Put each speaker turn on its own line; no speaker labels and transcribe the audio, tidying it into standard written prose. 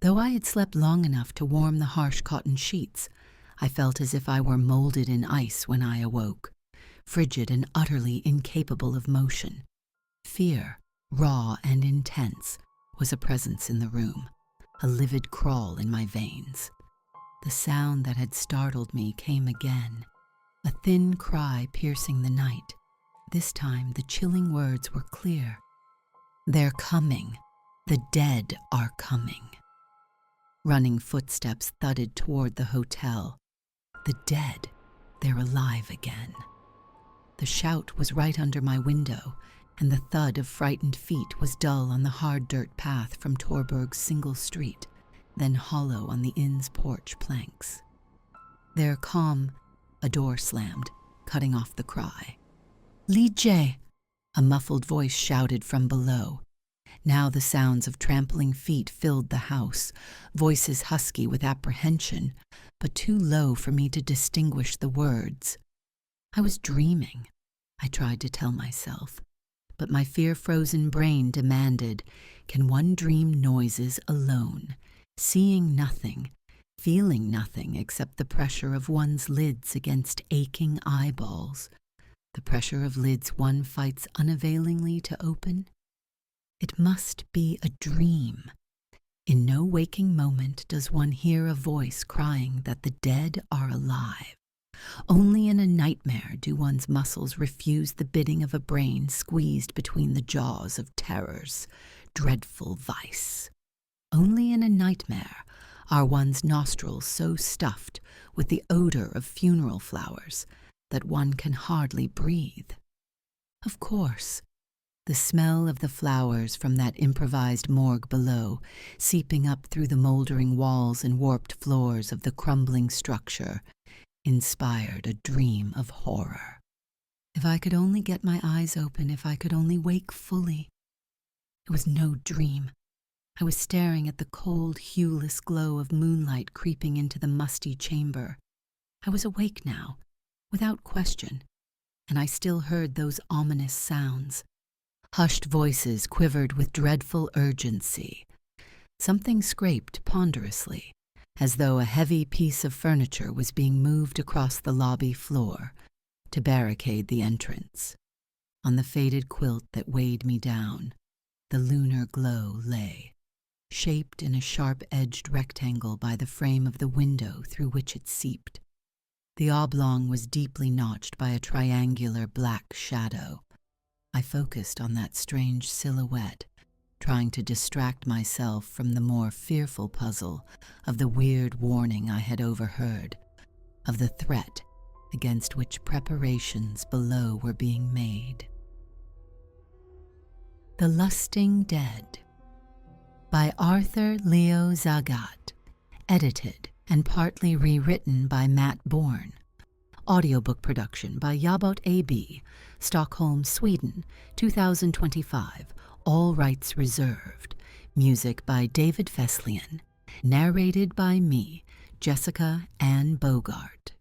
Though I had slept long enough to warm the harsh cotton sheets, I felt as if I were molded in ice when I awoke, frigid and utterly incapable of motion. Fear, raw and intense, was a presence in the room, a livid crawl in my veins. The sound that had startled me came again, a thin cry piercing the night. This time the chilling words were clear. "They're coming. The dead are coming." Running footsteps thudded toward the hotel. The dead, they're alive again. The shout was right under my window, and the thud of frightened feet was dull on the hard dirt path from Torburg's single street, then hollow on the inn's porch planks. Their calm, a door slammed, cutting off the cry. "Lige!" a muffled voice shouted from below. Now the sounds of trampling feet filled the house, voices husky with apprehension, but too low for me to distinguish the words. I was dreaming, I tried to tell myself, but my fear-frozen brain demanded, can one dream noises alone, seeing nothing, feeling nothing except the pressure of one's lids against aching eyeballs, the pressure of lids one fights unavailingly to open? It must be a dream. In no waking moment does one hear a voice crying that the dead are alive. Only in a nightmare do one's muscles refuse the bidding of a brain squeezed between the jaws of terror's dreadful vice. Only in a nightmare are one's nostrils so stuffed with the odor of funeral flowers that one can hardly breathe. Of course, the smell of the flowers from that improvised morgue below, seeping up through the moldering walls and warped floors of the crumbling structure, inspired a dream of horror. If I could only get my eyes open, if I could only wake fully. It was no dream. I was staring at the cold, hueless glow of moonlight creeping into the musty chamber. I was awake now, without question, and I still heard those ominous sounds. Hushed voices quivered with dreadful urgency. Something scraped ponderously, as though a heavy piece of furniture was being moved across the lobby floor to barricade the entrance. On the faded quilt that weighed me down, the lunar glow lay, shaped in a sharp-edged rectangle by the frame of the window through which it seeped. The oblong was deeply notched by a triangular black shadow. I focused on that strange silhouette, trying to distract myself from the more fearful puzzle of the weird warning I had overheard, of the threat against which preparations below were being made. The Lusting Dead by Arthur Leo Zagat, edited and partly rewritten by Matt Borne. Audiobook production by Jabot AB, Stockholm, Sweden, 2025. All rights reserved. Music by David Feslian. Narrated by me, Jessica Ann Bogart.